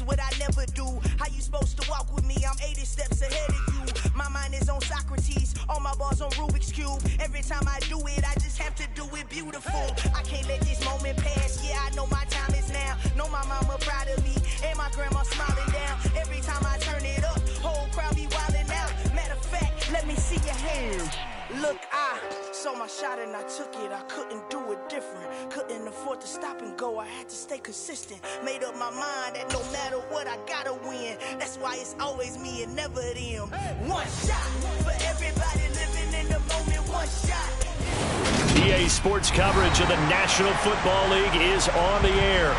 what I never do. How you supposed to walk with me? I'm 80 steps ahead of you. My mind is on Socrates, all my bars on Rubik's Cube. Every time I do it, I just have to do it beautiful. I can't let this moment pass. Yeah, I know my time is now. Know my mama proud of me, and my grandma smiling down. Every time I turn it up, whole crowd be wildin' out. Matter of fact, let me see your hands. Look, I saw my shot and I took it. I couldn't do it different. Couldn't afford to stop and go. I had to stay consistent. Made up my mind that no matter what, I gotta win. That's why it's always me and never them. One shot for everybody living in the moment. One shot. EA Sports coverage of the National Football League is on the air.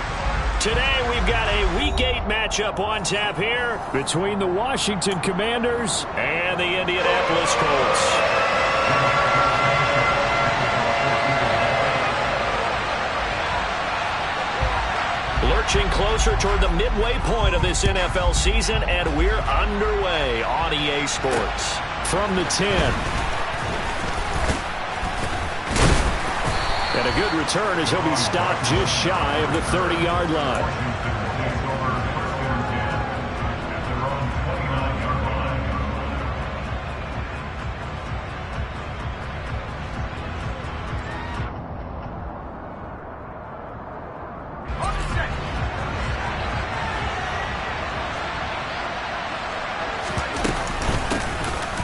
Today we've got a Week 8 matchup on tap here between the Washington Commanders and the Indianapolis Colts. Lurching closer toward the midway point of this NFL season, and we're underway on EA Sports. From the 10. And a good return as he'll be stopped just shy of the 30-yard line.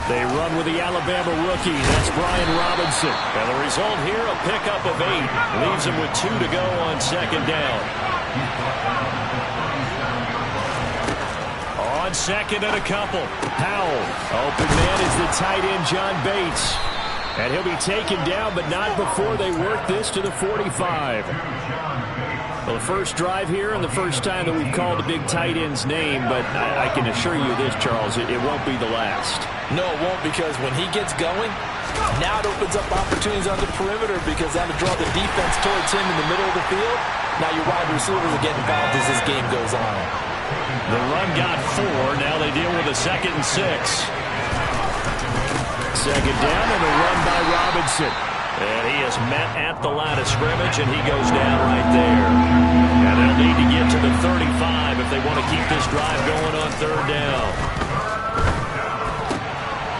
They run with the Alabama rookie. That's Brian Robinson. And the result here, a pickup of 8. Leaves him with 2 to go on second down. On second and a couple. Powell. Open man is the tight end, John Bates. And he'll be taken down, but not before they work this to the 45. Well, the first drive here and the first time that we've called a big tight end's name, but I can assure you this, Charles, it won't be the last. No, it won't, because when he gets going, now it opens up opportunities on the perimeter because that'll draw the defense towards him in the middle of the field. Now your wide receivers are getting involved as this game goes on. The run got 4. Now they deal with a 2nd and 6. Second down and a run by Robinson. And he is met at the line of scrimmage, and he goes down right there. And they'll need to get to the 35 if they want to keep this drive going on third down.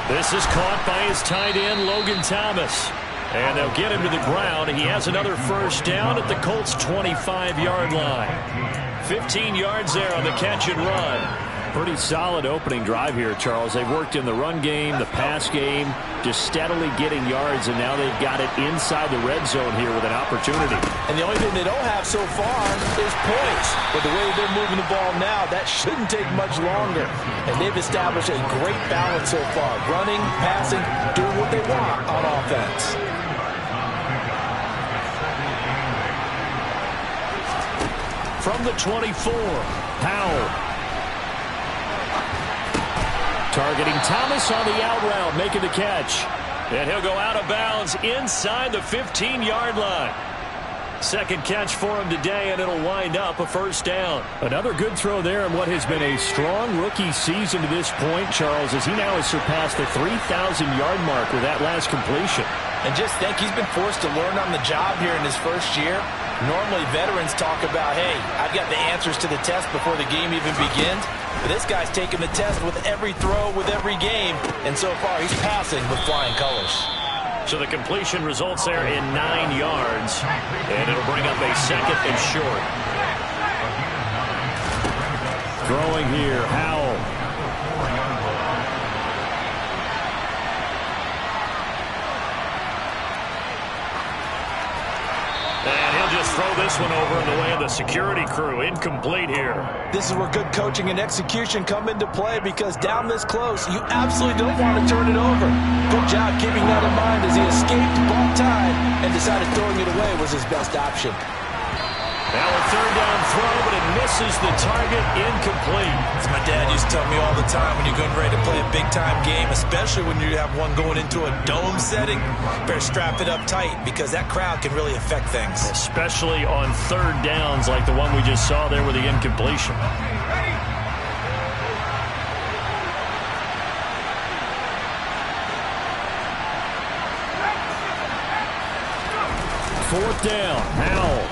This is caught by his tight end, Logan Thomas. And they'll get him to the ground. He has another first down at the Colts' 25-yard line. 15 yards there on the catch and run. Pretty solid opening drive here, Charles. They've worked in the run game, the pass game, just steadily getting yards, and now they've got it inside the red zone here with an opportunity. And the only thing they don't have so far is points. But the way they're moving the ball now, that shouldn't take much longer. And they've established a great balance so far. Running, passing, doing what they want on offense. From the 24, Powell. Targeting Thomas on the out route, making the catch. And he'll go out of bounds inside the 15-yard line. Second catch for him today, and it'll wind up a first down. Another good throw there in what has been a strong rookie season to this point, Charles, as he now has surpassed the 3,000-yard mark with that last completion. And just think, he's been forced to learn on the job here in his first year. Normally, veterans talk about, hey, I've got the answers to the test before the game even begins. But this guy's taking the test with every throw, with every game. And so far, he's passing with flying colors. So the completion results there in 9 yards. And it'll bring up a 2nd and short. Throwing here, Howell. And he'll just throw this one over in the way of the security crew. Incomplete here. This is where good coaching and execution come into play, because down this close, you absolutely don't want to turn it over. Good job keeping that in mind as he escaped, bought time, and decided throwing it away was his best option. Now a third down throw, but it misses the target. Incomplete. As my dad used to tell me all the time, when you're getting ready to play a big-time game, especially when you have one going into a dome setting, better strap it up tight, because that crowd can really affect things. Especially on third downs like the one we just saw there with the incompletion. Fourth down, Howell.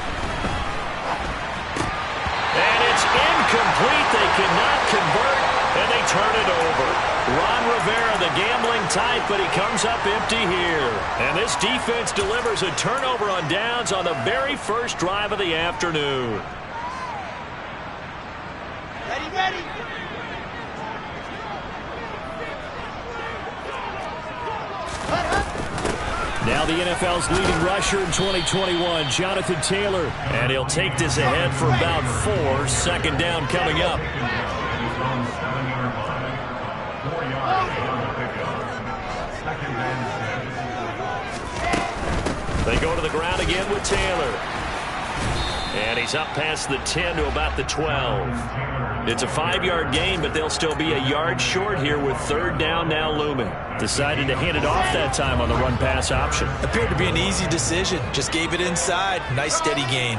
And it's incomplete. Incomplete. They cannot convert, and they turn it over. Ron Rivera, the gambling type, but he comes up empty here. And this defense delivers a turnover on downs on the very first drive of the afternoon. Ready. Now the NFL's leading rusher in 2021, Jonathan Taylor. And he'll take this ahead for about 4. Second down coming up. They go to the ground again with Taylor. And he's up past the 10 to about the 12. It's a 5-yard gain, but they'll still be a yard short here with third down now looming. Decided to hand it off that time on the run-pass option. Appeared to be an easy decision. Just gave it inside. Nice steady gain.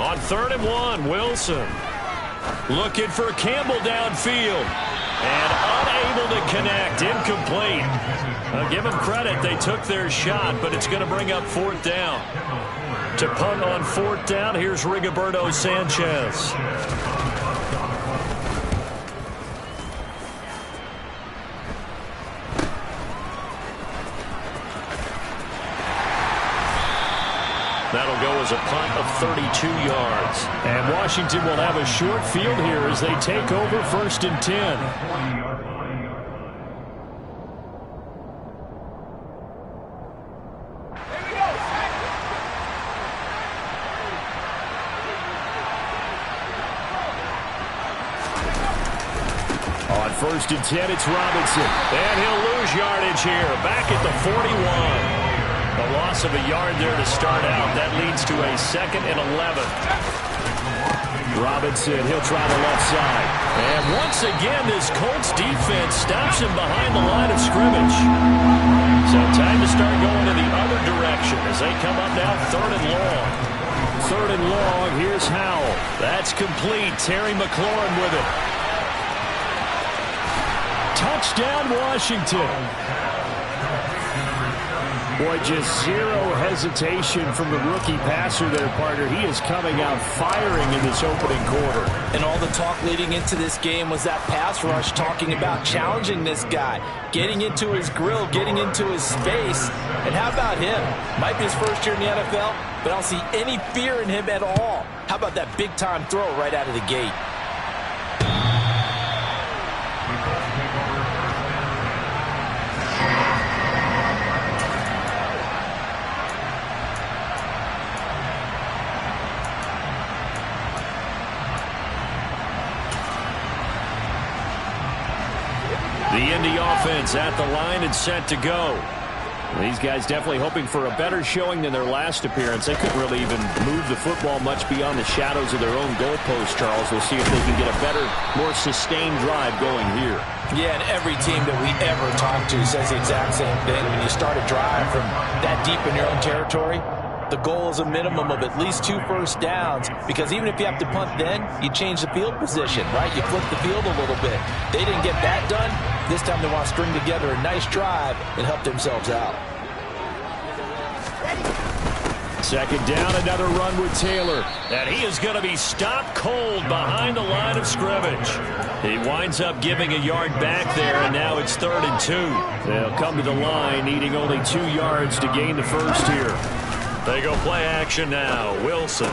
On 3rd and 1, Wilson. Looking for Campbell downfield. And unable to connect. Incomplete. I'll give them credit. They took their shot, but it's going to bring up 4th down. To punt on 4th down, here's Rigoberto Sanchez. That'll go as a punt of 32 yards. And Washington will have a short field here as they take over 1st and 10. On 1st and 10, it's Robinson. And he'll lose yardage here. Back at the 41. A loss of a yard there to start out. That leads to a 2nd and 11. Robinson, he'll try the left side. And once again, this Colts defense stops him behind the line of scrimmage. So time to start going in the other direction as they come up now 3rd and long. 3rd and long, here's Howell. That's complete. Terry McLaurin with it. Touchdown, Washington. Boy, just zero hesitation from the rookie passer there, partner. He is coming out firing in this opening quarter. And all the talk leading into this game was that pass rush talking about challenging this guy, getting into his grill, getting into his space. And how about him? Might be his first year in the NFL, but I don't see any fear in him at all. How about that big-time throw right out of the gate? The Indy offense at the line and set to go. These guys definitely hoping for a better showing than their last appearance. They couldn't really even move the football much beyond the shadows of their own goalpost, Charles. We'll see if they can get a better, more sustained drive going here. Yeah, and every team that we ever talk to says the exact same thing. When you start a drive from that deep in your own territory, the goal is a minimum of at least 2 first downs, because even if you have to punt then, you change the field position, right? You flip the field a little bit. They didn't get that done. This time they want to string together a nice drive and help themselves out. 2nd down, another run with Taylor. And he is going to be stopped cold behind the line of scrimmage. He winds up giving a yard back there, and now it's 3rd and 2. They'll come to the line, needing only 2 yards to gain the first here. They go play action now. Wilson.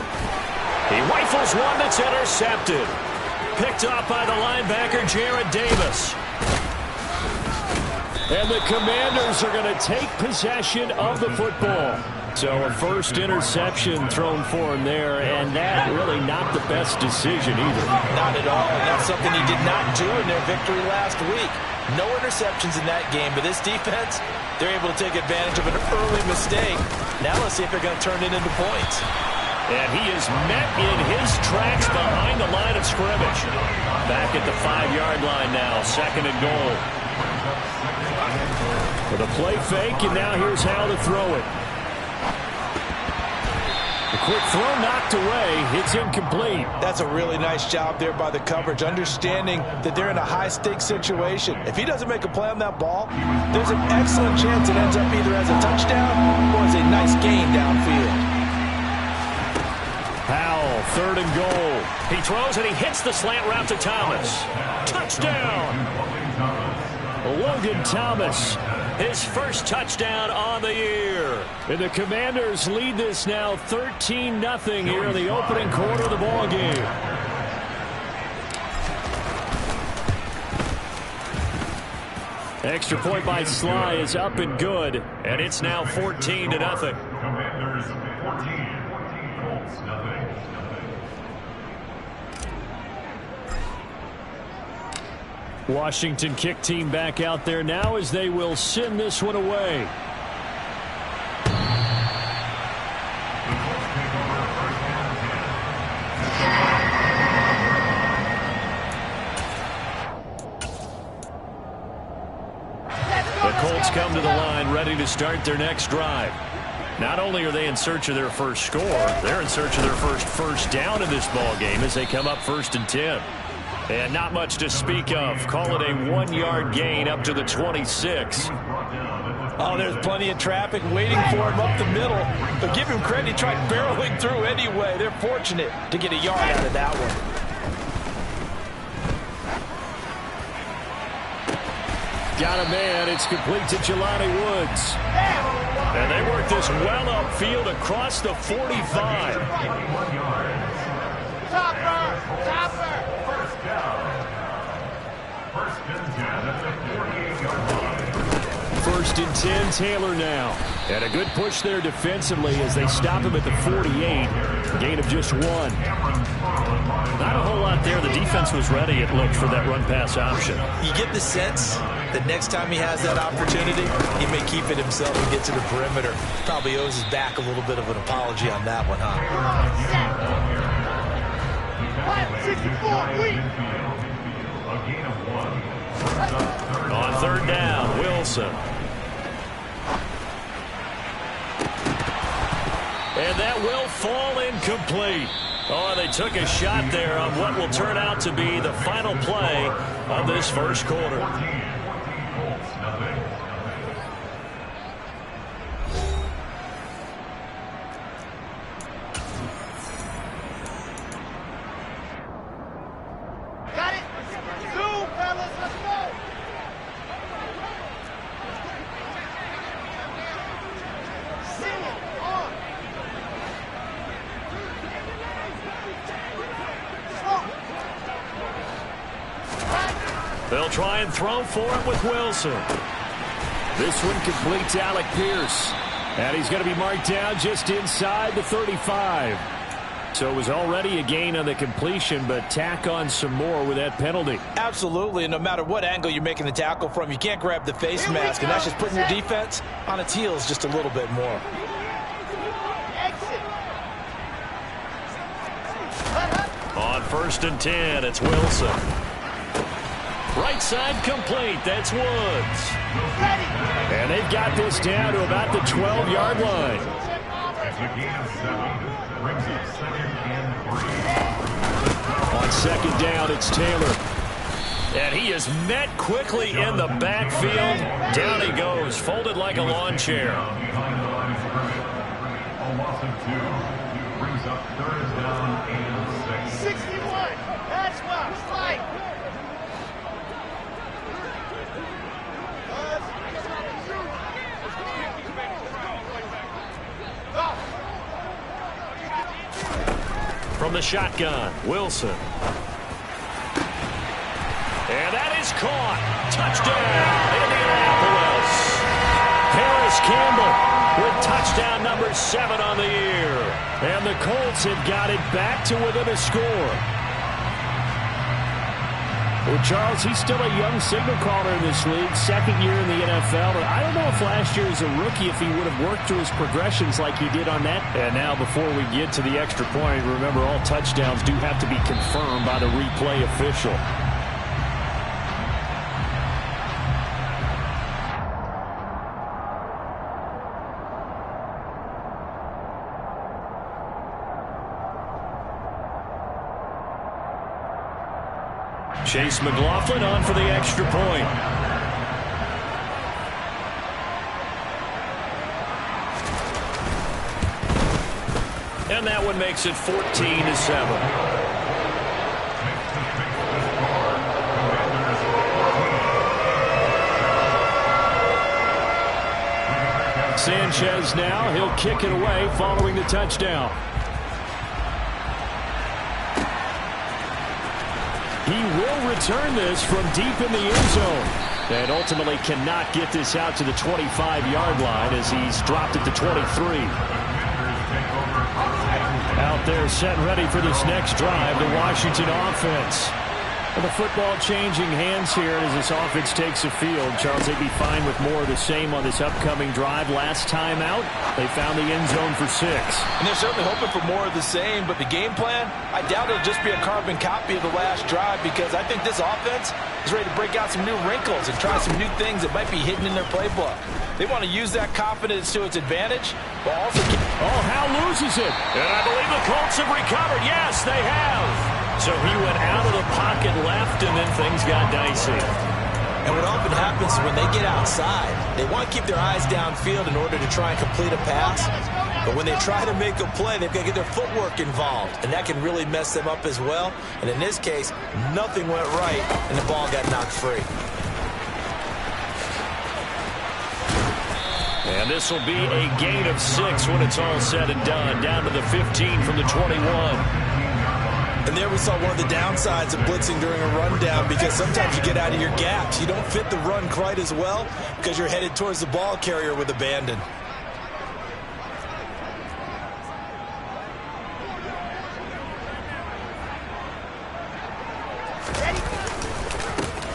He rifles one that's intercepted. Picked off by the linebacker, Jared Davis. And the Commanders are going to take possession of the football. So a first interception thrown for him there, and that really not the best decision either. Not at all. And that's something he did not do in their victory last week. No interceptions in that game, but this defense, they're able to take advantage of an early mistake. Now let's see if they're going to turn it into points. And he is met in his tracks behind the line of scrimmage. Back at the 5-yard line now, 2nd and goal. With a play fake, and now here's how to throw it. The quick throw knocked away. It's incomplete. That's a really nice job there by the coverage, understanding that they're in a high-stakes situation. If he doesn't make a play on that ball, there's an excellent chance it ends up either as a touchdown or as a nice gain downfield. He throws and he hits the slant route to Thomas. Touchdown! Logan Thomas, his first touchdown on the year. And the Commanders lead this now 13-0 here in the opening quarter of the ball game. Extra point by Sly is up and good, and it's now 14-0. Commanders 14, Colts nothing. Washington kick team back out there now as they will send this one away. The Colts come to the line ready to start their next drive. Not only are they in search of their first score, they're in search of their first down in this ball game as they come up 1st and 10. And not much to speak of. Call it a 1-yard gain up to the 26. Oh, there's plenty of traffic waiting for him up the middle. But give him credit, he tried barreling through anyway. They're fortunate to get a yard out of that one. Got a man. It's complete to Jelani Woods. And they work this well upfield across the 45. Topper! First down. First and 10 at the 48-yard line. 1st and 10, Taylor now. And a good push there defensively as they stop him at the 48. Gain of just 1. Not a whole lot there. The defense was ready, it looked, for that run-pass option. You get the sense that next time he has that opportunity, he may keep it himself and get to the perimeter. Probably owes his back a little bit of an apology on that one, huh? 64, a gain of 1. On 3rd down, Wilson. And that will fall incomplete. Oh, they took a shot there on what will turn out to be the final play of this first quarter. 14 Colts, nothing. Got it. 2, fellas. Let's go. They'll try and throw for it with Wilson. This one completes Alec Pierce. And he's going to be marked down just inside the 35. So it was already a gain on the completion, but tack on some more with that penalty. Absolutely, and no matter what angle you're making the tackle from, you can't grab the face mask, and that's just putting your defense on its heels just a little bit more. On 1st and 10, it's Wilson. Right side complete. That's Woods. And they've got this down to about the 12-yard line. It's a gain of 7. Brings up 2nd and 3. On 2nd down, it's Taylor. And he is met quickly in the backfield. Down he goes, folded like a lawn chair. Behind the line of scrimmage. A loss of 2. Brings up 3rd down and 6. 61. That's what it's like. From the shotgun, Wilson. And that is caught. Touchdown, Indianapolis. Harris Campbell with touchdown number 7 on the year. And the Colts have got it back to within a score. Well, Charles, he's still a young signal caller in this league, 2nd year in the NFL. But I don't know if last year as a rookie, if he would have worked through his progressions like he did on that. And now before we get to the extra point, remember all touchdowns do have to be confirmed by the replay official. Chase McLaughlin on for the extra point. And that one makes it 14-7. Sanchez now. He'll kick it away following the touchdown. He will return this from deep in the end zone. And ultimately cannot get this out to the 25-yard line as he's dropped at the 23. Out there set ready for this next drive, the Washington offense. And the football changing hands here as this offense takes the field. Charles, they'd be fine with more of the same on this upcoming drive. Last time out, they found the end zone for 6. And they're certainly hoping for more of the same, but the game plan, I doubt it'll just be a carbon copy of the last drive, because I think this offense is ready to break out some new wrinkles and try some new things that might be hidden in their playbook. They want to use that confidence to its advantage, but also... Oh, Howe loses it. And I believe the Colts have recovered. Yes, they have. So he went out of the pocket left, and then things got dicey. And what often happens is when they get outside, they want to keep their eyes downfield in order to try and complete a pass. But when they try to make a play, they've got to get their footwork involved, and that can really mess them up as well. And in this case, nothing went right, and the ball got knocked free. And this will be a gain of 6 when it's all said and done, down to the 15 from the 21. And there we saw one of the downsides of blitzing during a rundown, because sometimes you get out of your gaps. You don't fit the run quite as well because you're headed towards the ball carrier with abandon.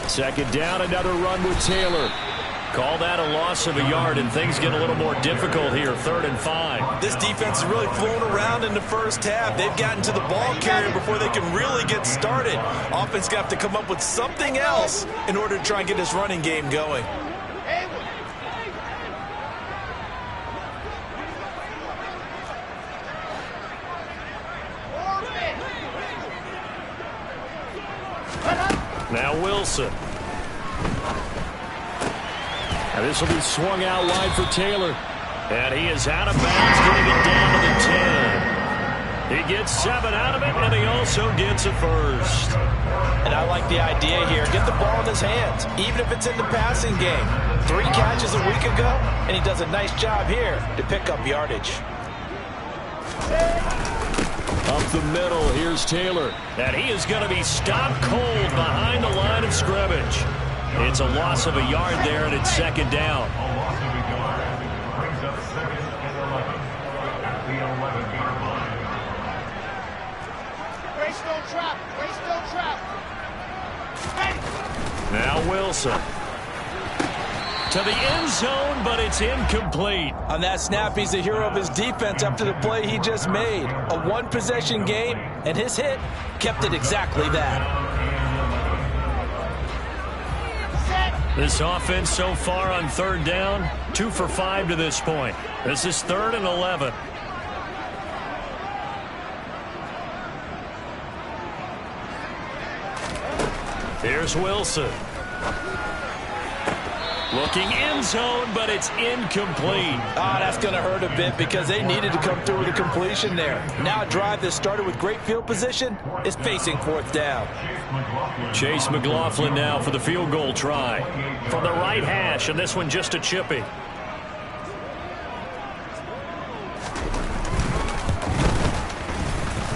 Second down, another run with Taylor. Call that a loss of a yard, and things get a little more difficult here. 3rd and 5. This defense has really flown around in the first half. They've gotten to the ball carrier before they can really get started. Offense got to come up with something else in order to try and get this running game going. Now Wilson. And this will be swung out wide for Taylor. And he is out of bounds, getting it down to the 10. He gets 7 out of it, and he also gets a first. And I like the idea here. Get the ball in his hands, even if it's in the passing game. 3 catches a week ago, and he does a nice job here to pick up yardage. Up the middle, here's Taylor. And he is going to be stopped cold behind the line of scrimmage. It's a loss of a yard there, and it's 2nd down. A loss of a yard brings up 2nd and 11 at the 11-yard line. Race no trap. Race no trap. Hey. Now Wilson. To the end zone, but it's incomplete. On that snap, he's the hero of his defense after the play he just made. A one-possession game, and his hit kept it exactly that. This offense so far on 3rd down, 2 for 5 to this point. This is 3rd and 11. Here's Wilson. Looking end zone, but it's incomplete. That's going to hurt a bit because they needed to come through with a completion there. Now a drive that started with great field position is facing 4th down. Chase McLaughlin now for the field goal try. From the right hash, and this one just a chippy.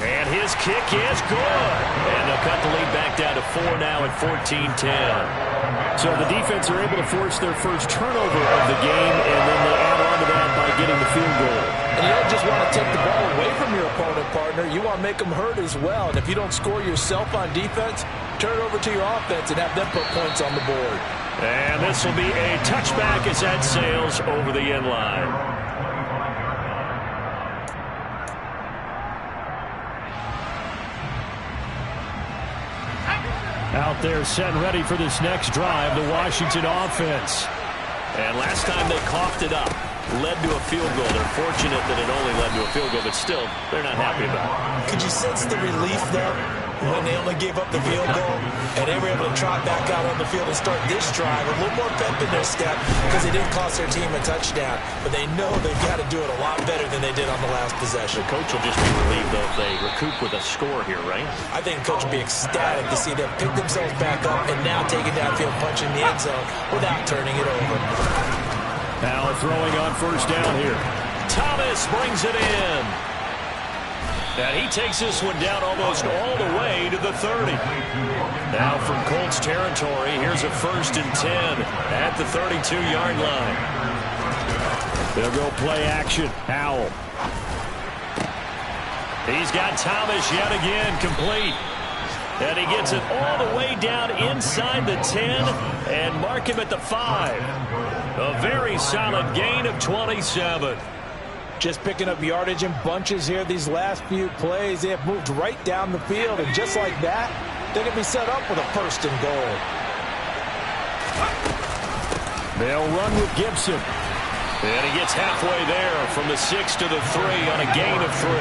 And his kick is good. And they'll cut the lead back down to 4 now at 14-10. So the defense are able to force their first turnover of the game, and then they add on to that by getting the field goal. And you don't just want to take the ball away from your opponent, partner. You want to make them hurt as well. And if you don't score yourself on defense, turn it over to your offense and have them put points on the board. And this will be a touchback as that sails over the end line. Out there set and ready for this next drive, the Washington offense. And last time they coughed it up, led to a field goal. They're fortunate that it only led to a field goal, but still, they're not happy about it. Could you sense the relief, though, when they only gave up the field goal and they were able to trot back out on the field and start this drive? A little more pep in their step because they didn't cost their team a touchdown, but they know they've got to do it a lot better than they did on the last possession. The coach will just be relieved, though, if they recoup with a score here, right? I think the coach will be ecstatic to see them pick themselves back up and now take it downfield, punch in the end zone without turning it over. Now throwing on first down here. Thomas brings it in. And he takes this one down almost all the way to the 30. Now from Colts territory, here's a 1st and 10 at the 32-yard line. They'll go play action. Howell. He's got Thomas yet again complete. And he gets it all the way down inside the 10 and mark him at the 5. A very solid gain of 27. Just picking up yardage in bunches here these last few plays. They have moved right down the field, and just like that, they're going to be set up with a 1st and goal. They'll run with Gibson. And he gets halfway there from the 6 to the 3 on a gain of 3.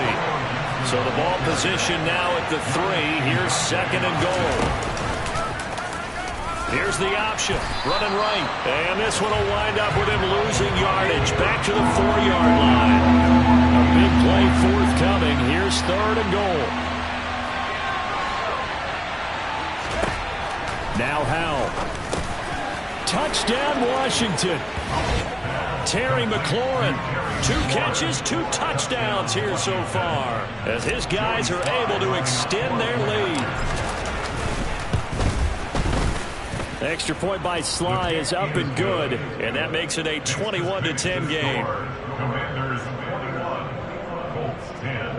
So the ball position now at the 3. Here's 2nd and goal. Here's the option. Running right. And this one will wind up with him losing yardage. Back to the 4-yard line. A big play forthcoming. Here's 3rd and goal. Now Howell. Touchdown Washington. Terry McLaurin. 2 catches, 2 touchdowns here so far, as his guys are able to extend their lead. The extra point by Sly is up and good, and that makes it a 21-10 game. Commanders 21, Colts 10.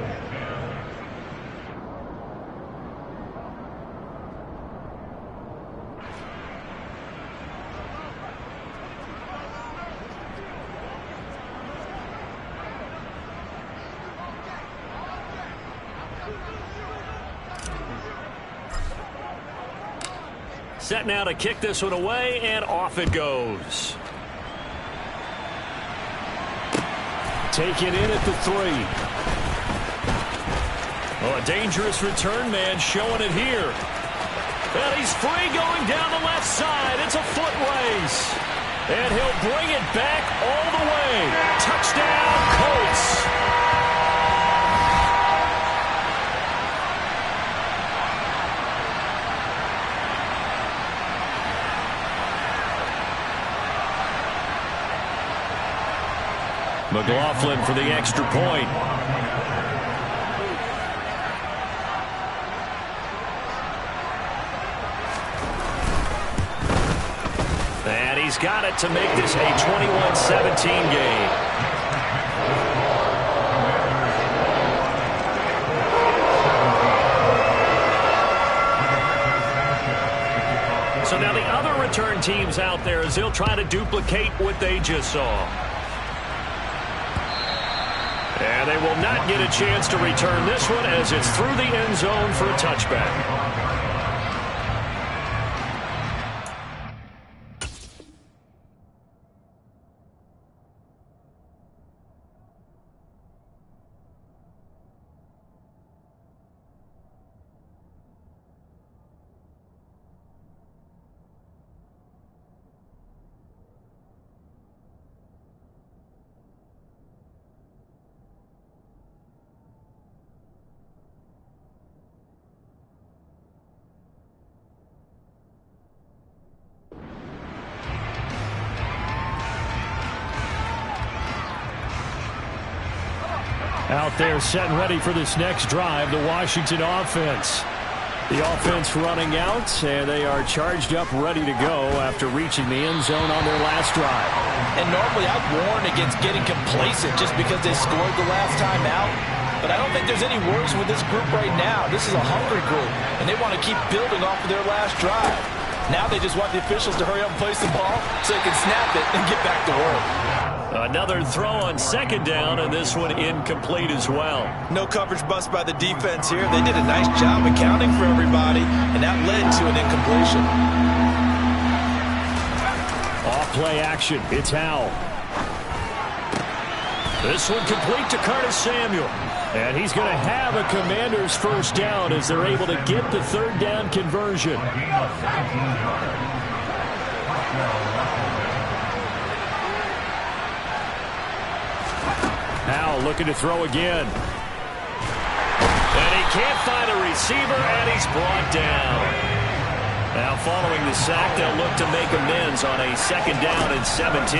Set now to kick this one away, and off it goes. Taken in at the 3. Oh, a dangerous return man showing it here. And he's free going down the left side. It's a foot race. And he'll bring it back all the way. Touchdown, Colts. McLaughlin for the extra point. And he's got it to make this a 21-17 game. So now the other return teams out there as they'll try to duplicate what they just saw. And they will not get a chance to return this one as it's through the end zone for a touchback. Out there set and ready for this next drive, the Washington offense. The offense running out, and they are charged up, ready to go after reaching the end zone on their last drive. And normally I'd warn against getting complacent just because they scored the last time out. But I don't think there's any worries with this group right now. This is a hungry group, and they want to keep building off of their last drive. Now they just want the officials to hurry up and place the ball so they can snap it and get back to work. Another throw on second down, and this one incomplete as well. No coverage bust by the defense here. They did a nice job accounting for everybody, and that led to an incompletion. Off play action. It's Howell. This one complete to Curtis Samuel. And he's going to have a Commander's first down as they're able to get the third down conversion. Howell looking to throw again. And he can't find a receiver, and he's brought down. Now following the sack, they'll look to make amends on a 2nd down and 17.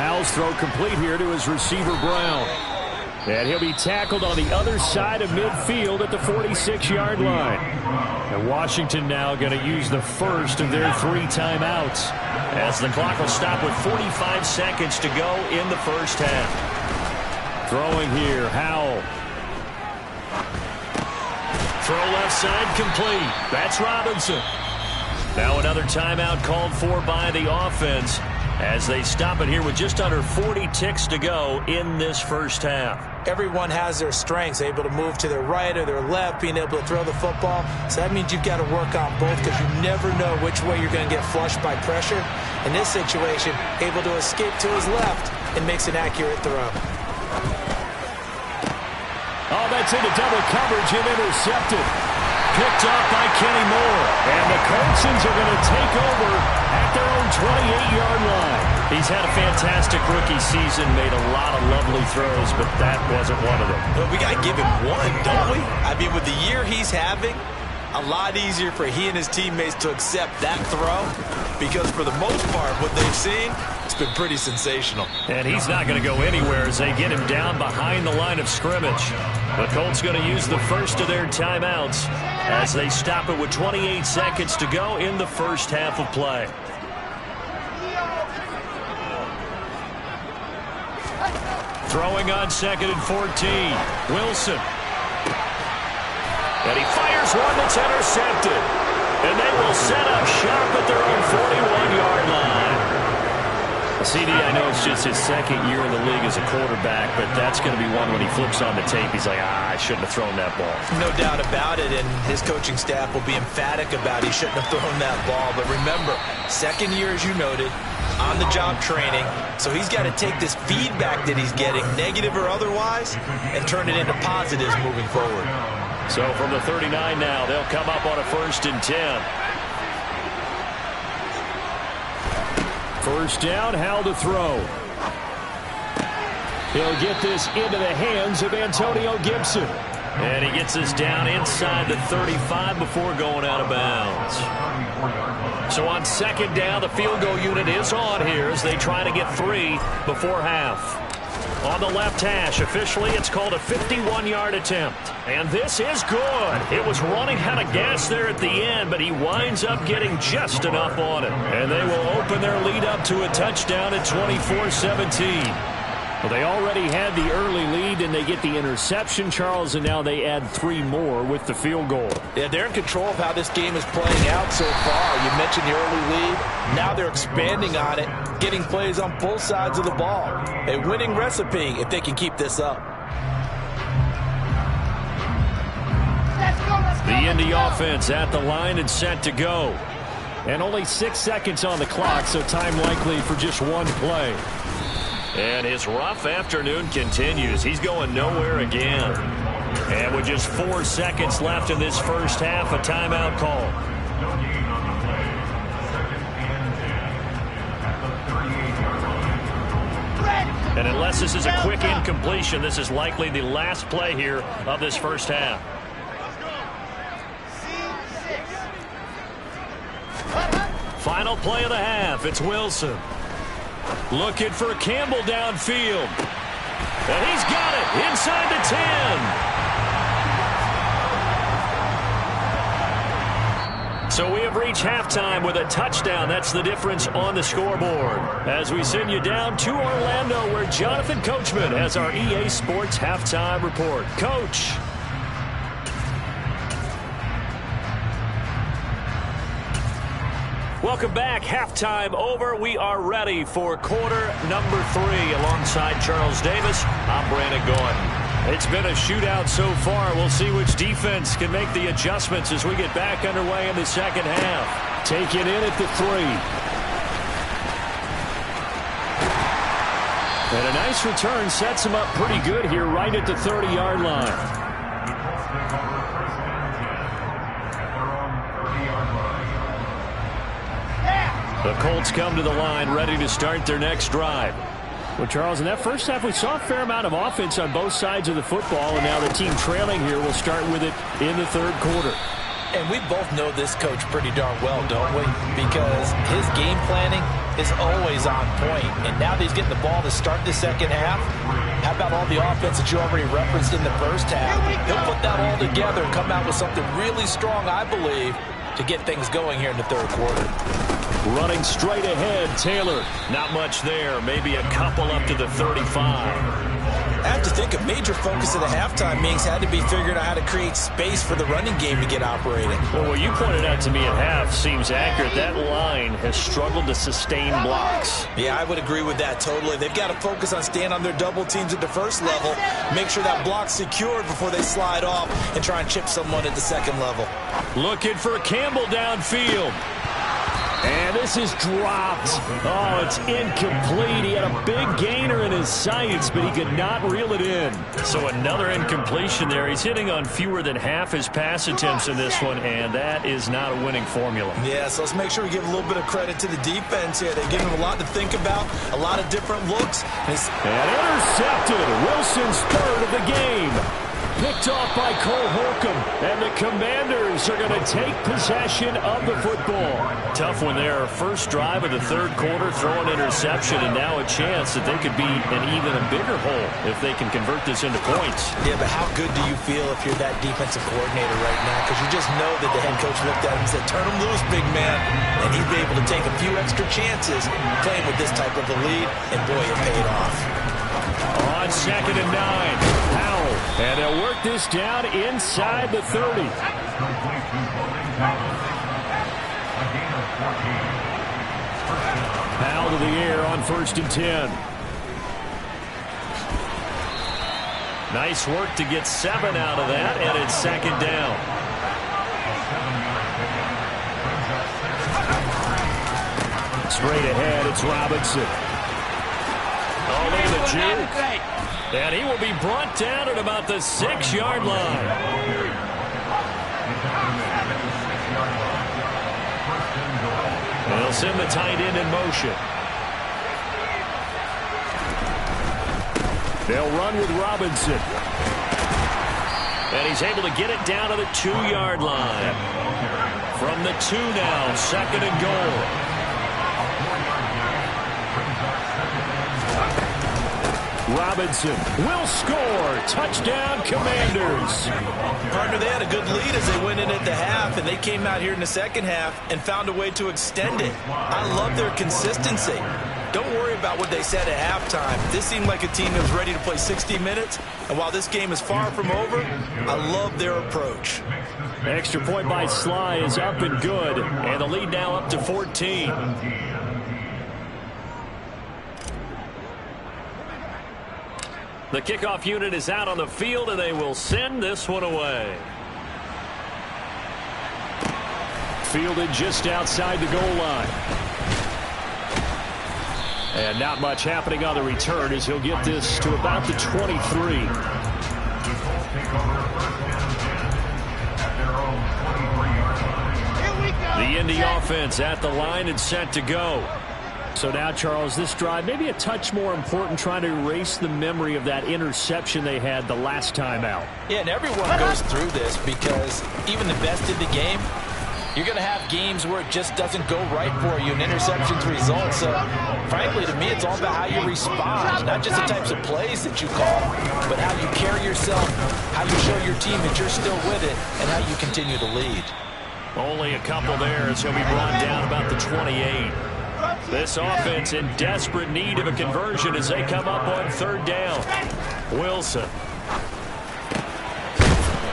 Howell's throw complete here to his receiver, Brown. And he'll be tackled on the other side of midfield at the 46-yard line. And Washington now going to use the first of their 3 timeouts, as the clock will stop with 45 seconds to go in the first half. Throwing here, Howell. Throw left side complete. That's Robinson. Now another timeout called for by the offense as they stop it here with just under 40 ticks to go in this first half. Everyone has their strengths, able to move to their right or their left, being able to throw the football. So that means you've got to work on both, because you never know which way you're going to get flushed by pressure. In this situation, able to escape to his left and makes an accurate throw. Oh, that's into double coverage and intercepted. Picked off by Kenny Moore. And the Coltsons are going to take over at their own 28-yard line. He's had a fantastic rookie season, made a lot of lovely throws, but that wasn't one of them. But we got to give him one, don't we? I mean, with the year he's having, a lot easier for he and his teammates to accept that throw, because for the most part, what they've seen, it's been pretty sensational. And he's not going to go anywhere as they get him down behind the line of scrimmage. The Colts going to use the first of their timeouts as they stop it with 28 seconds to go in the first half of play. Throwing on 2nd and 14. Wilson. And he fires one that's intercepted. And they will set up shop at their own 41-yard line. CD, I know it's just his 2nd year in the league as a quarterback, but that's going to be one when he flips on the tape. He's like, I shouldn't have thrown that ball. No doubt about it, and his coaching staff will be emphatic about he shouldn't have thrown that ball. But remember, 2nd year, as you noted, on-the-job training, so he's got to take this feedback that he's getting, negative or otherwise, and turn it into positives moving forward. So from the 39 now, they'll come up on a 1st and 10. First down, Howell to throw. He'll get this into the hands of Antonio Gibson. And he gets this down inside the 35 before going out of bounds. So on 2nd down, the field goal unit is on here as they try to get 3 before half. On the left hash, officially, it's called a 51-yard attempt. And this is good. It was running out of gas there at the end, but he winds up getting just enough on it. And they will open their lead up to a touchdown at 24-17. Well, they already had the early lead, and they get the interception, Charles, and now they add 3 more with the field goal. Yeah, they're in control of how this game is playing out so far. You mentioned the early lead. Now they're expanding on it, getting plays on both sides of the ball. A winning recipe if they can keep this up. The Indy offense at the line and set to go. And only 6 seconds on the clock, so time likely for just one play. And his rough afternoon continues. He's going nowhere again. And with just 4 seconds left in this first half, a timeout call. And unless this is a quick incompletion, this is likely the last play here of this first half. Final play of the half. It's Wilson. Looking for Campbell downfield. And he's got it inside the 10. So we have reached halftime with a touchdown. That's the difference on the scoreboard. As we send you down to Orlando, where Jonathan Coachman has our EA Sports halftime report. Coach. Welcome back. Halftime over. We are ready for quarter number 3. Alongside Charles Davis, I'm Brandon Gordon. It's been a shootout so far. We'll see which defense can make the adjustments as we get back underway in the second half. Take it in at the 3. And a nice return sets him up pretty good here right at the 30-yard line. The Colts come to the line ready to start their next drive. Well, Charles, in that first half, we saw a fair amount of offense on both sides of the football, and now the team trailing here will start with it in the third quarter. And we both know this coach pretty darn well, don't we? Because his game planning is always on point. And now that he's getting the ball to start the second half, how about all the offense that you already referenced in the first half? He'll put that all together and come out with something really strong, I believe, to get things going here in the third quarter. Running straight ahead, Taylor. Not much there. Maybe a couple up to the 35. I have to think a major focus of the halftime meetings had to be figuring out how to create space for the running game to get operating. Well, what you pointed out to me at half seems accurate. That line has struggled to sustain blocks. Yeah, I would agree with that totally. They've got to focus on staying on their double teams at the first level, make sure that block's secured before they slide off and try and chip someone at the second level. Looking for Campbell downfield. And this is dropped. Oh, it's incomplete. He had a big gainer in his sights, but he could not reel it in. So another incompletion there. He's hitting on fewer than half his pass attempts in this one, and that is not a winning formula. Yeah, so let's make sure we give a little bit of credit to the defense here. They've given him a lot to think about, a lot of different looks. And intercepted. Wilson's third of the game. Picked off by Cole Holcomb, and the Commanders are going to take possession of the football. Tough one there. First drive of the third quarter, throw an interception, and now a chance that they could be in even a bigger hole if they can convert this into points. Yeah, but how good do you feel if you're that defensive coordinator right now? Because you just know that the head coach looked at him and said, turn him loose, big man. And he'd be able to take a few extra chances playing with this type of a lead, and boy, it paid off. On 2nd and 9, Howell, and they'll work this down inside the 30. Howell to the air on 1st and 10. Nice work to get 7 out of that, and it's 2nd down. Straight ahead, it's Robinson. Oh, look at the juke. And he will be brought down at about the 6-yard line. They'll send the tight end in motion. They'll run with Robinson. And he's able to get it down to the 2-yard line. From the 2 now, 2nd and goal. Robinson will score. Touchdown, Commanders. Partner, they had a good lead as they went in at the half, and they came out here in the second half and found a way to extend it. I love their consistency. Don't worry about what they said at halftime. This seemed like a team that was ready to play 60 minutes, and while this game is far from over, I love their approach. Extra point by Sly is up and good, and the lead now up to 14. The kickoff unit is out on the field, and they will send this one away. Fielded just outside the goal line. And not much happening on the return as he'll get this to about the 23. The Indy offense at the line and set to go. So now, Charles, this drive maybe a touch more important, trying to erase the memory of that interception they had the last time out. Yeah, and everyone goes through this because even the best in the game, you're going to have games where it just doesn't go right for you and interceptions result. So, frankly, to me, it's all about how you respond, not just the types of plays that you call, but how you carry yourself, how you show your team that you're still with it, and how you continue to lead. Only a couple there as he'll be brought down about the 28. This offense in desperate need of a conversion as they come up on 3rd down. Wilson.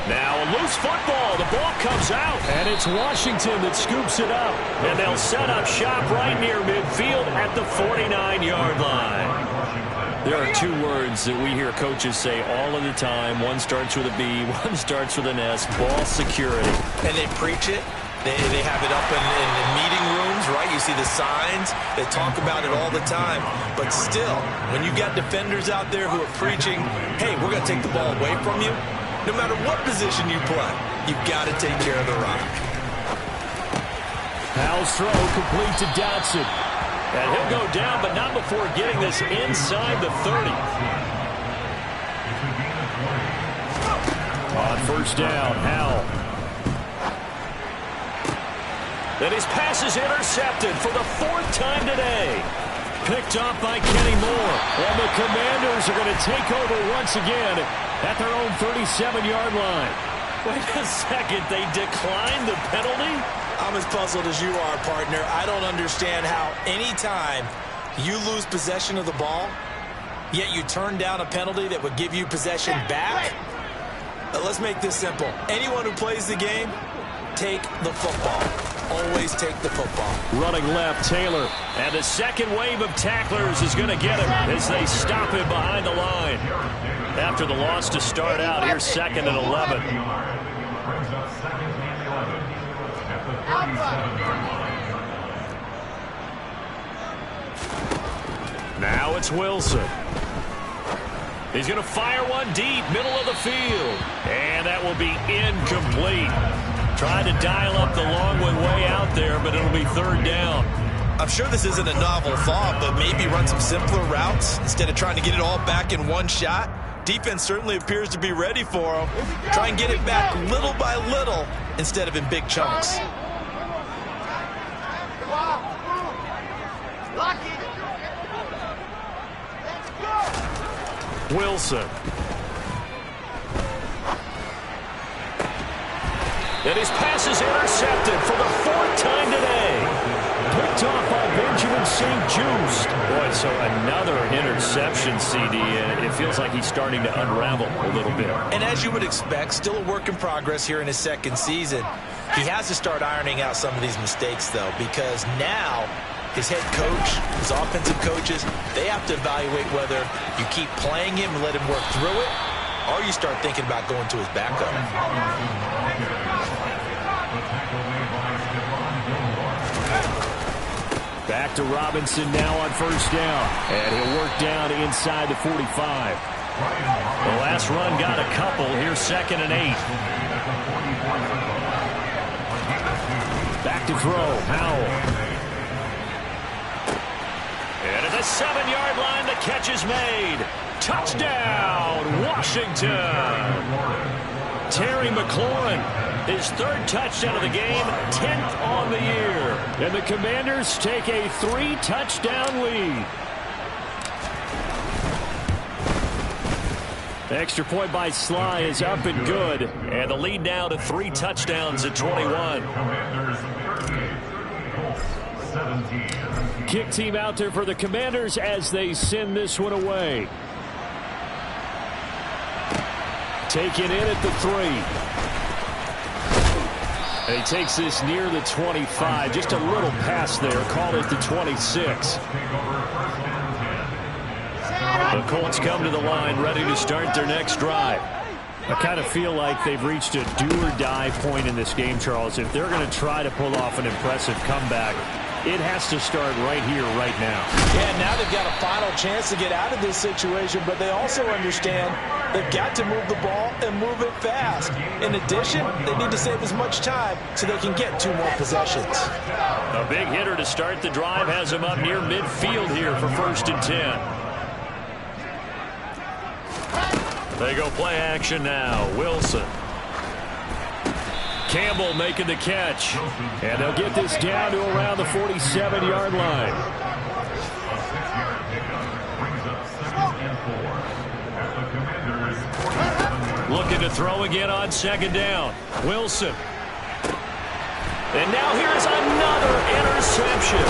Now a loose football. The ball comes out. And it's Washington that scoops it up. And they'll set up shop right near midfield at the 49-yard line. There are 2 words that we hear coaches say all of the time. One starts with a B, one starts with an S. Ball security. And they preach it. They have it up in meeting rooms, right? You see the signs. They talk about it all the time. But still, when you got defenders out there who are preaching, hey, we're going to take the ball away from you, no matter what position you play, you've got to take care of the rock. Howell's throw complete to Dotson. And he'll go down, but not before getting this inside the 30. On 1st down, Howell. And his pass is intercepted for the 4th time today. Picked off by Kenny Moore. And the Commanders are going to take over once again at their own 37-yard line. Wait a second, they declined the penalty? I'm as puzzled as you are, partner. I don't understand how any time you lose possession of the ball, yet you turn down a penalty that would give you possession back. Let's make this simple. Anyone who plays the game, take the football. Always take the football. Running left, Taylor. And the second wave of tacklers is going to get him as they stop him behind the line. After the loss to start out, here's 2nd and 11. Brings up 2nd and 11 at the 37-yard line. Now it's Wilson. He's going to fire one deep, middle of the field. And that will be incomplete. Trying to dial up the long one way out there, but it'll be 3rd down. I'm sure this isn't a novel thought, but maybe run some simpler routes instead of trying to get it all back in one shot. Defense certainly appears to be ready for him. Try and get it back little by little instead of in big chunks. Wilson. And his pass is intercepted for the 4th time today. Picked off by Benjamin St-Juste. Boy, so another interception, CD. And it feels like he's starting to unravel a little bit. And as you would expect, still a work in progress here in his 2nd season. He has to start ironing out some of these mistakes, though, because now his head coach, his offensive coaches, they have to evaluate whether you keep playing him and let him work through it, or you start thinking about going to his backup. Back to Robinson now on 1st down. And he'll work down inside the 45. The last run got a couple. Here's 2nd and 8. Back to throw. Howell. And at the 7-yard line, the catch is made. Touchdown, Washington. Terry McLaurin, his 3rd touchdown of the game, 10th on the year. And the Commanders take a 3-touchdown lead. The extra point by Sly is up and good. And the lead now to 3 touchdowns at 21. Kick team out there for the Commanders as they send this one away. Taken in at the 3. And he takes this near the 25. Just a little pass there. Call it the 26. The Colts come to the line ready to start their next drive. I kind of feel like they've reached a do-or-die point in this game, Charles. If they're going to try to pull off an impressive comeback, it has to start right here, right now. Yeah, now they've got a final chance to get out of this situation, but they also understand they've got to move the ball and move it fast. In addition, they need to save as much time so they can get 2 more possessions. A big hitter to start the drive has him up near midfield here for 1st and 10. They go play action now. Wilson. Campbell making the catch. And they'll get this down to around the 47-yard line. Looking to throw again on 2nd down. Wilson. And now here's another interception.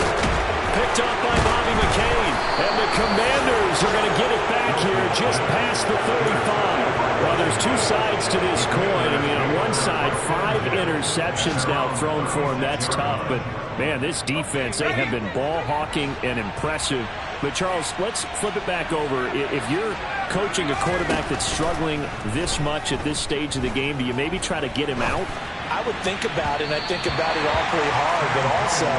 Picked up by Bobby McCain. And the Commanders are going to get it back here just past the 35. Well, there's 2 sides to this coin. I mean, on one side, 5 interceptions now thrown for him. That's tough. But, man, this defense, they have been ball hawking and impressive. But, Charles, let's flip it back over. If you're coaching a quarterback that's struggling this much at this stage of the game, do you maybe try to get him out? I would think about it, and I think about it awfully hard, but also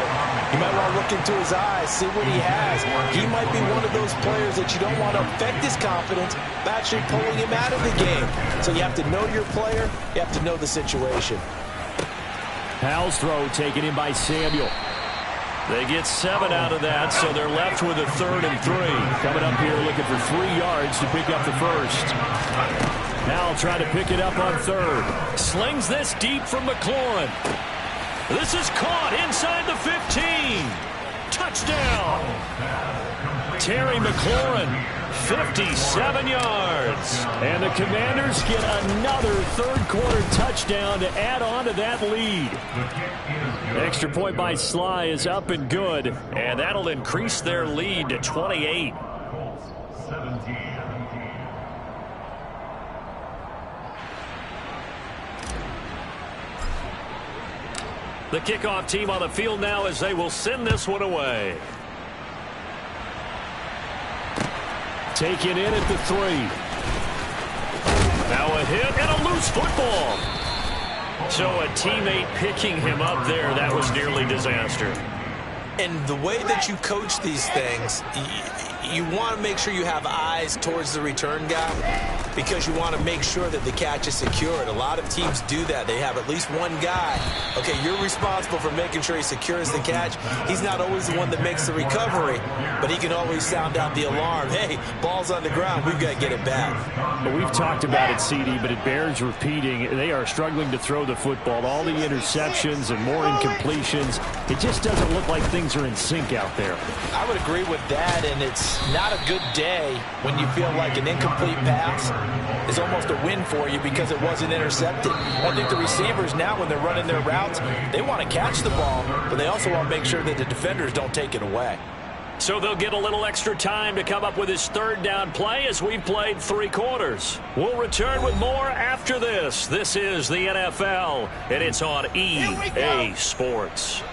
you might want to look into his eyes, see what he has. He might be one of those players that you don't want to affect his confidence by actually pulling him out of the game. So you have to know your player, you have to know the situation. Powell's throw taken in by Samuel. They get 7 out of that, so they're left with a 3rd and 3. Coming up here looking for 3 yards to pick up the 1st. Now try to pick it up on 3rd. Slings this deep from McLaurin. This is caught inside the 15. Touchdown. Terry McLaurin, 57 yards. And the Commanders get another third-quarter touchdown to add on to that lead. Extra point by Sly is up and good, and that'll increase their lead to 28. The kickoff team on the field now as they will send this one away. Taken in at the 3. Now a hit and a loose football. So a teammate picking him up there, that was nearly disaster. And the way that you coach these things, you want to make sure you have eyes towards the return guy because you want to make sure that the catch is secured. A lot of teams do that. They have at least one guy. Okay, you're responsible for making sure he secures the catch. He's not always the one that makes the recovery, but he can always sound out the alarm. Hey, ball's on the ground. We've got to get it back. Well, we've talked about it, CD, but it bears repeating. They are struggling to throw the football. All the interceptions and more incompletions. It just doesn't look like things are in sync out there. I would agree with that, and it's not a good day when you feel like an incomplete pass is almost a win for you because it wasn't intercepted. I think the receivers now, when they're running their routes, they want to catch the ball, but they also want to make sure that the defenders don't take it away. So they'll get a little extra time to come up with his third down play as we've played 3 quarters. We'll return with more after this. This is the NFL, and it's on EA Sports.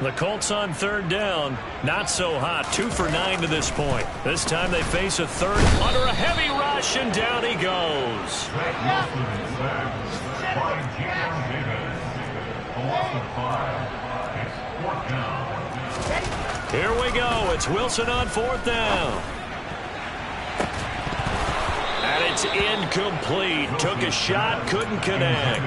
The Colts on third down, not so hot. 2 for 9 to this point. This time they face a third under a heavy rush, and down he goes. Here we go. It's Wilson on 4th down. And it's incomplete. Took a shot, couldn't connect.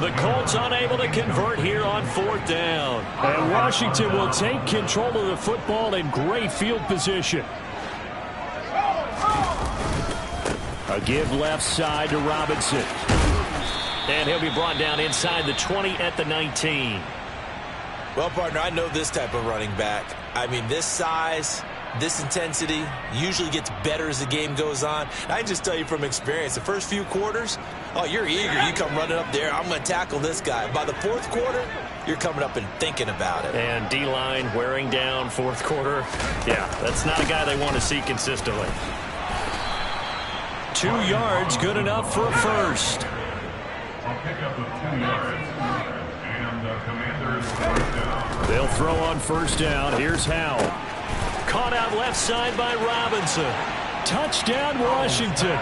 The Colts unable to convert here on 4th down. And Washington will take control of the football in great field position. A give left side to Robinson. And he'll be brought down inside the 20 at the 19. Well, partner, I know this type of running back. I mean, this size, this intensity usually gets better as the game goes on. I can just tell you from experience, the first few quarters, oh, you're eager. You come running up there. I'm going to tackle this guy. By the 4th quarter, you're coming up and thinking about it. And D-line wearing down 4th quarter. Yeah, that's not a guy they want to see consistently. 2 yards, good enough for a first. A pickup of 2 yards. And the Commanders first down. They'll throw on 1st down. Here's Howell. Caught out left side by Robinson. Touchdown, Washington.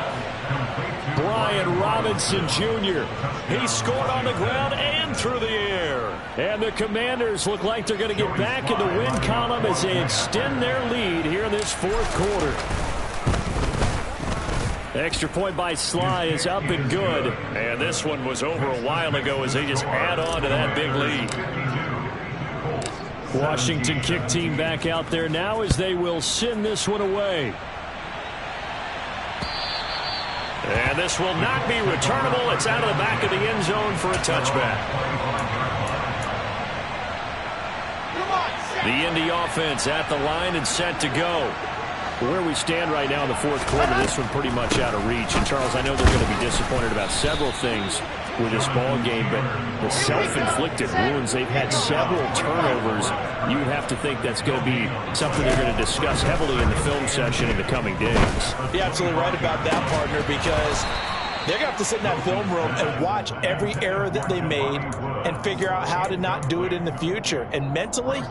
Brian Robinson Jr. He scored on the ground and through the air. And the Commanders look like they're going to get back in the win column as they extend their lead here in this 4th quarter. Extra point by Sly is up and good. And this one was over a while ago as they just add on to that big lead. Washington kick team back out there now as they will send this one away. And this will not be returnable. It's out of the back of the end zone for a touchback. The Indy offense at the line and set to go. Where we stand right now in the 4th quarter, this one pretty much out of reach. And, Charles, I know they're going to be disappointed about several things with this ball game, but the self-inflicted wounds, they've had several turnovers. You would have to think that's going to be something they're going to discuss heavily in the film session in the coming days. You're absolutely right about that, partner, because they're going to have to sit in that film room and watch every error that they made and figure out how to not do it in the future. And mentally,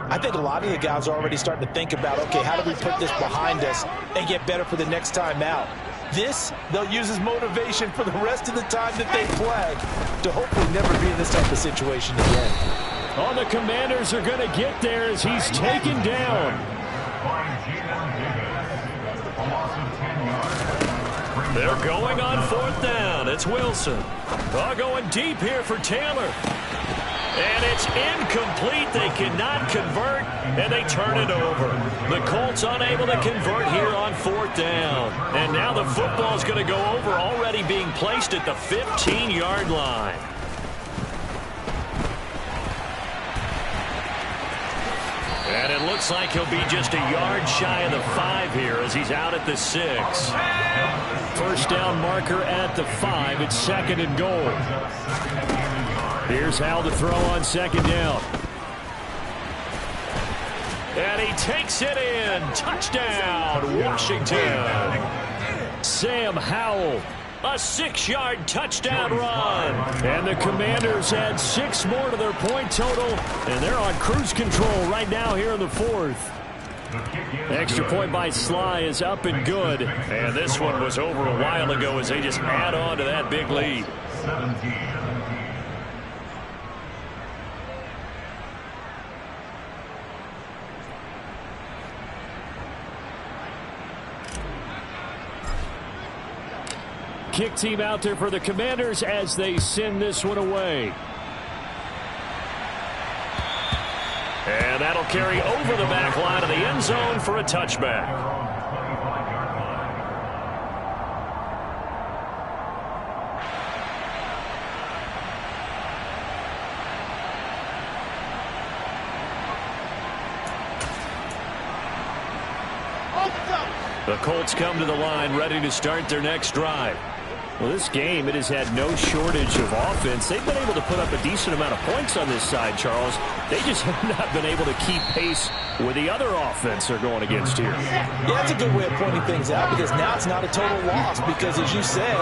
I think a lot of the guys are already starting to think about, okay, how do we put this behind us and get better for the next time out? This, they'll use as motivation for the rest of the time that they play to hopefully never be in this type of situation again. Oh, the Commanders are going to get there as he's taken down. They're going on 4th down. It's Wilson. Going deep here for Taylor. And it's incomplete. They cannot convert, and they turn it over. The Colts unable to convert here on 4th down. And now the football's going to go over, already being placed at the 15-yard line. And it looks like he'll be just a yard shy of the 5 here as he's out at the 6. First down marker at the 5. It's 2nd and goal. Here's Howell to throw on 2nd down. And he takes it in. Touchdown, Washington. Sam Howell. A 6-yard touchdown run. And the Commanders add 6 more to their point total. And they're on cruise control right now here in the 4th. Extra point by Sly is up and good. And this one was over a while ago as they just add on to that big lead. 17. Kick team out there for the Commanders as they send this one away. And that'll carry over the back line of the end zone for a touchback. The Colts come to the line ready to start their next drive. Well, this game, it has had no shortage of offense. They've been able to put up a decent amount of points on this side, Charles. They just have not been able to keep pace with the other offense they're going against here. Yeah, that's a good way of pointing things out because now it's not a total loss because, as you said,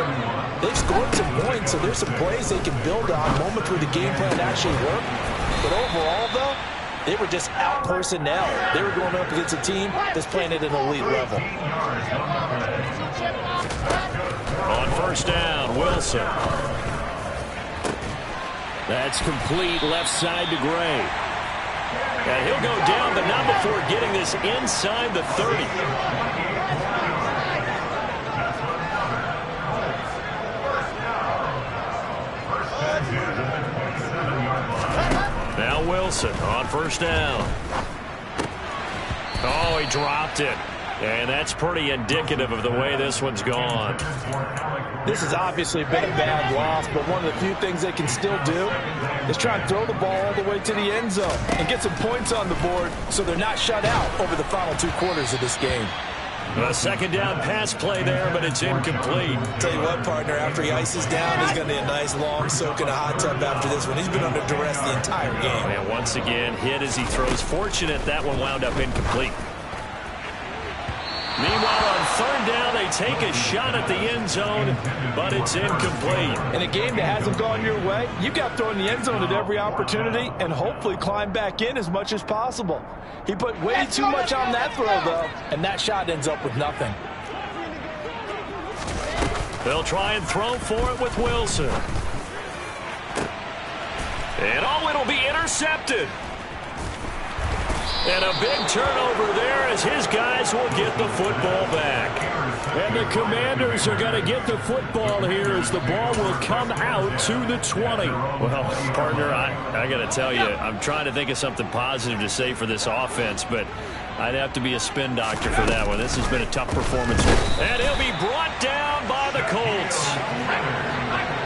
they've scored some points, so there's some plays they can build on, moments where the game plan actually worked. But overall, though, they were just out personnel. They were going up against a team that's playing at an elite level. On first down, Wilson. That's complete left side to Gray. And he'll go down, but not before getting this inside the 30. Now Wilson on first down. Oh, he dropped it. And that's pretty indicative of the way this one's gone. This has obviously been a bad loss, but one of the few things they can still do is try and throw the ball all the way to the end zone and get some points on the board so they're not shut out over the final 2 quarters of this game. A second down pass play there, but it's incomplete. Tell you what, partner, after he ices down, he's going to need a nice long soak in a hot tub after this one. He's been under duress the entire game. And once again, hit as he throws. Fortunate that one wound up incomplete. Meanwhile, on third down, they take a shot at the end zone, but it's incomplete. In a game that hasn't gone your way, you've got to throw in the end zone at every opportunity and hopefully climb back in as much as possible. He put way too much on that throw, though, and that shot ends up with nothing. They'll try and throw for it with Wilson. And oh, it'll be intercepted. And a big turnover there as his guys will get the football back. And the Commanders are going to get the football here as the ball will come out to the 20. Well, partner, I got to tell you, I'm trying to think of something positive to say for this offense, but I'd have to be a spin doctor for that one. This has been a tough performance. And he'll be brought down by the Colts.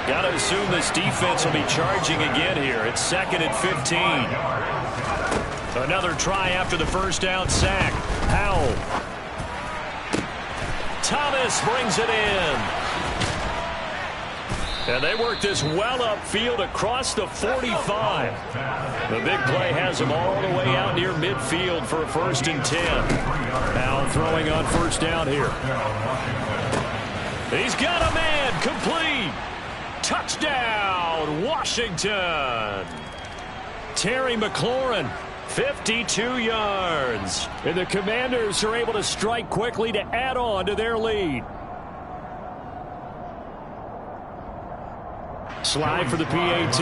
Got to assume this defense will be charging again here. It's 2nd and 15. Another try after the first down sack. Howell. Thomas brings it in. And they work this well upfield across the 45. The big play has them all the way out near midfield for a 1st and 10. Howell throwing on first down here. He's got a man. Complete. Touchdown, Washington. Terry McLaurin. 52 yards. And the Commanders are able to strike quickly to add on to their lead. Slide for the PAT.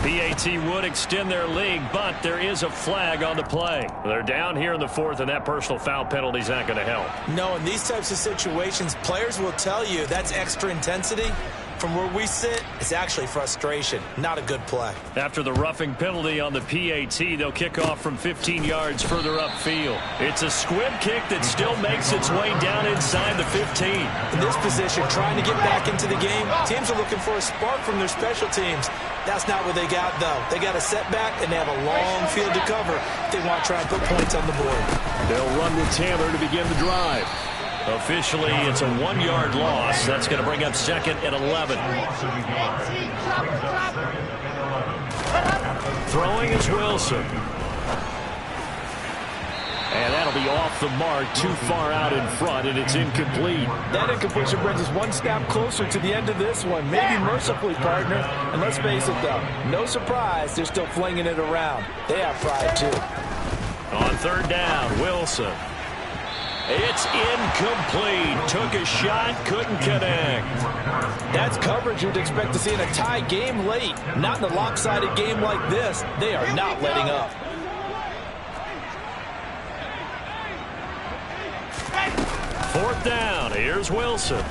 PAT would extend their lead, but there is a flag on the play. They're down here in the 4th, and that personal foul penalty is not going to help. No, in these types of situations, players will tell you that's extra intensity. From where we sit, it's actually frustration, not a good play. After the roughing penalty on the PAT, they'll kick off from 15 yards further upfield. It's a squib kick that still makes its way down inside the 15. In this position, trying to get back into the game, teams are looking for a spark from their special teams. That's not what they got, though. They got a setback, and they have a long field to cover if they want to try and put points on the board. They'll run with Taylor to begin the drive. Officially, it's a 1-yard loss. That's going to bring up second and 11. Throwing is Wilson. And that'll be off the mark, too far out in front, and it's incomplete. That incompletion brings us one step closer to the end of this one. Maybe mercifully, partner. And let's face it, though, no surprise, they're still flinging it around. They have pride, too. On third down, Wilson. It's incomplete. Took a shot, couldn't connect. That's coverage you'd expect to see in a tie game late. Not in a lopsided game like this. They are not letting up. Fourth down. Here's Wilson.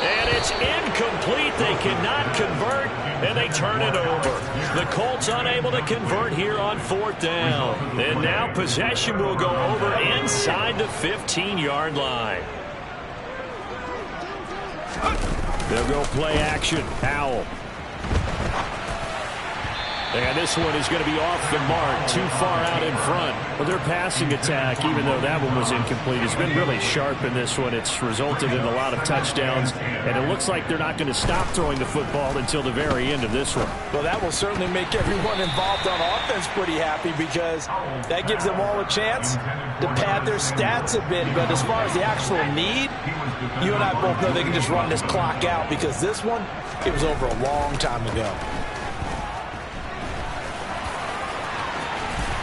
And it's incomplete. They cannot convert, and they turn it over. The Colts unable to convert here on fourth down. And now possession will go over inside the 15-yard line. They'll go play action. Powell. And this one is going to be off the mark, too far out in front. Well, their passing attack, even though that one was incomplete, has been really sharp in this one. It's resulted in a lot of touchdowns, and it looks like they're not going to stop throwing the football until the very end of this one. Well, that will certainly make everyone involved on offense pretty happy because that gives them all a chance to pad their stats a bit. But as far as the actual need, you and I both know they can just run this clock out because this one, it was over a long time ago.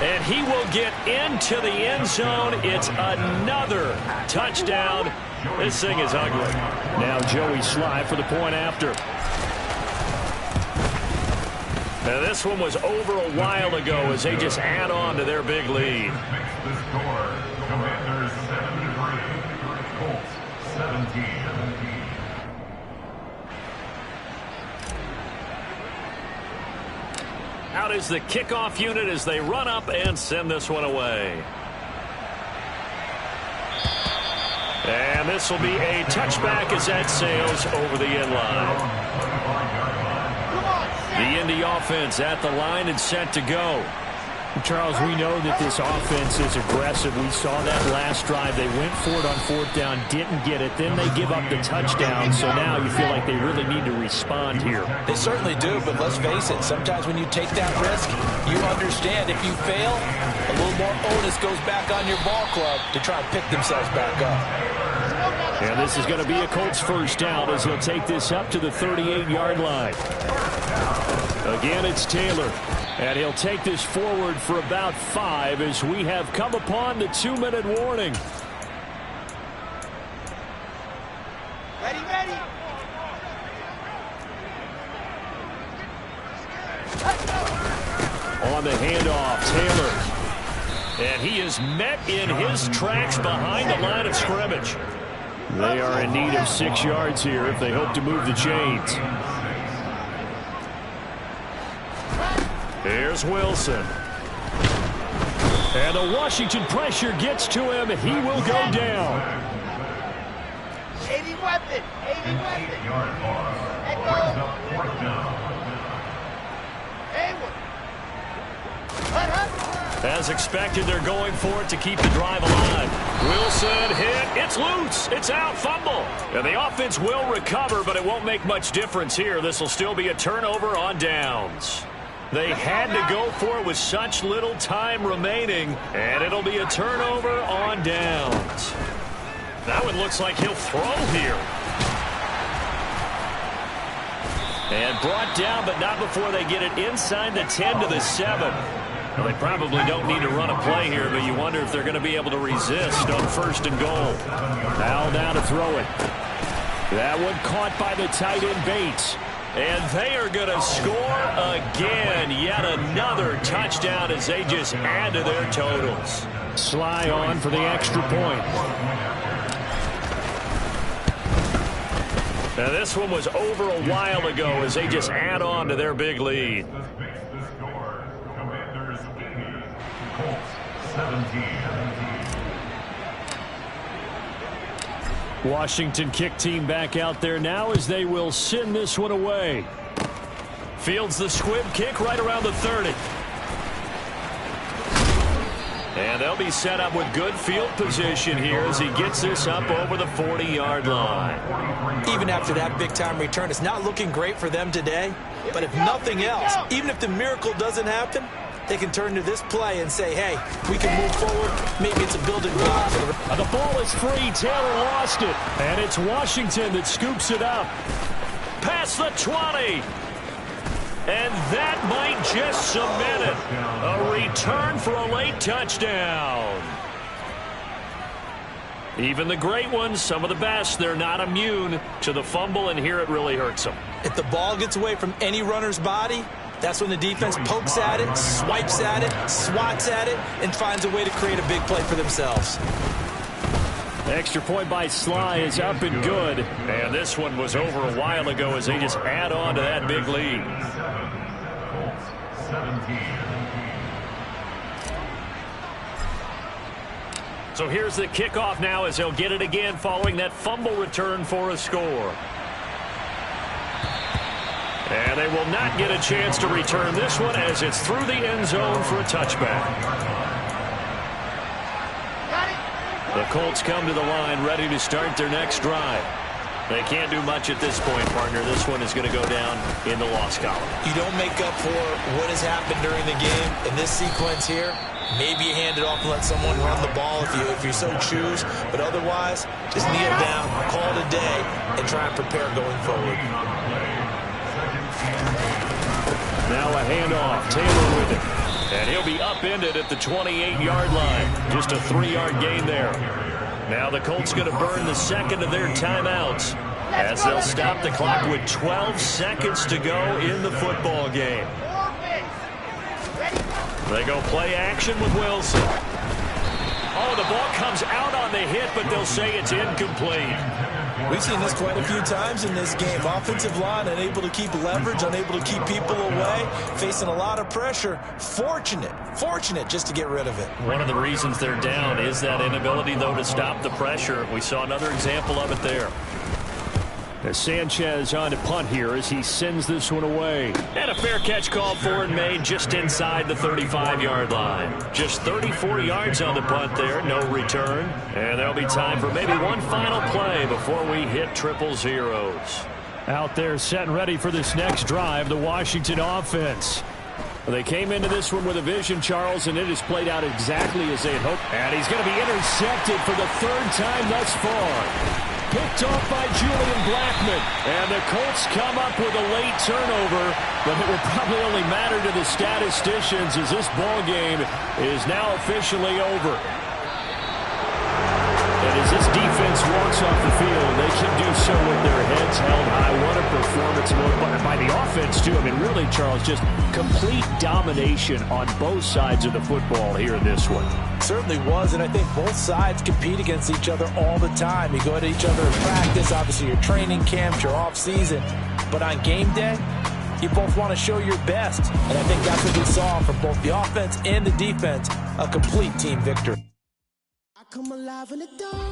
And he will get into the end zone. It's another touchdown. This thing is ugly. Now Joey Sly for the point after. Now this one was over a while ago as they just add on to their big lead. Makes the score. Commanders 7-3. Colts 17. Out is the kickoff unit as they run up and send this one away. And this will be a touchback as that sails over the end line. The Indy offense at the line and set to go. Charles, we know that this offense is aggressive. We saw that last drive. They went for it on fourth down, didn't get it. Then they give up the touchdown. So now you feel like they really need to respond here. They certainly do, but let's face it. Sometimes when you take that risk, you understand if you fail, a little more onus goes back on your ball club to try and pick themselves back up. And this is going to be a Colts first down as he'll take this up to the 38-yard line. Again, it's Taylor. And he'll take this forward for about 5 as we have come upon the 2-minute warning. Ready, ready. On the handoff, Taylor. And he is met in his tracks behind the line of scrimmage. They are in need of 6 yards here if they hope to move the chains. Here's Wilson. And the Washington pressure gets to him. He will go down. 80 weapon. 80 weapon. 8-yard loss. Brings up fourth down. As expected, they're going for it to keep the drive alive. Wilson hit. It's loose. It's out. Fumble. And the offense will recover, but it won't make much difference here. This will still be a turnover on downs. They had to go for it with such little time remaining, and it'll be a turnover on downs. That one looks like he'll throw here. And brought down, but not before they get it inside the 10 to the 7. Well, they probably don't need to run a play here, but you wonder if they're going to be able to resist on first and goal. Foul down to throw it. That one caught by the tight end Bates. And they are going to score again. Yet another touchdown as they just add to their totals. Sly on for the extra point. Now this one was over a while ago as they just add on to their big lead. This makes the score Commanders 80, Colts 17. Washington kick team back out there now as they will send this one away. Fields the squib kick right around the 30. And they'll be set up with good field position here as he gets this up over the 40-yard line. Even after that big-time return, it's not looking great for them today. But if nothing else, even if the miracle doesn't happen, they can turn to this play and say, hey, we can move forward. Maybe it's a building block. The ball is free. Taylor lost it. And it's Washington that scoops it up. Past the 20. And that might just cement it. A return for a late touchdown. Even the great ones, some of the best, they're not immune to the fumble, and here it really hurts them. If the ball gets away from any runner's body, that's when the defense pokes at it, swipes at it, swats at it, and finds a way to create a big play for themselves. The extra point by Sly is up and good. And this one was over a while ago as they just add on to that big lead. Colts 17. So here's the kickoff now as they'll get it again following that fumble return for a score. And they will not get a chance to return this one as it's through the end zone for a touchback. The Colts come to the line ready to start their next drive. They can't do much at this point, partner. This one is going to go down in the loss column. You don't make up for what has happened during the game in this sequence here. Maybe you hand it off and let someone run the ball if you so choose. But otherwise, just kneel down, call it a day, and try and prepare going forward. Now a handoff. Taylor with it. And he'll be upended at the 28-yard line. Just a 3-yard gain there. Now the Colts going to burn the second of their timeouts as they'll stop the clock with 12 seconds to go in the football game. They go play action with Wilson. Oh, the ball comes out on the hit, but they'll say it's incomplete. We've seen this quite a few times in this game. Offensive line unable to keep leverage, unable to keep people away, facing a lot of pressure. Fortunate just to get rid of it. One of the reasons they're down is that inability, though, to stop the pressure. We saw another example of it there. As Sanchez on to punt here as he sends this one away. And a fair catch called for and made just inside the 35-yard line. Just 34 yards on the punt there, no return. And there'll be time for maybe one final play before we hit triple zeros. Out there set and ready for this next drive, the Washington offense. They came into this one with a vision, Charles, and it has played out exactly as they had hoped. And he's going to be intercepted for the third time thus far. Picked off by Julian Blackmon. And the Colts come up with a late turnover, but it will probably only matter to the statisticians as this ball game is now officially over. And as this defense walks off the field, they can do so with their heads held high. What a performance by the offense, too. I mean, really, Charles, just complete domination on both sides of the football here in this one. Certainly was, and I think both sides compete against each other all the time. You go at each other in practice, obviously your training camps, your off-season. But on game day, you both want to show your best. And I think that's what we saw from both the offense and the defense, a complete team victory. I come alive in the dark.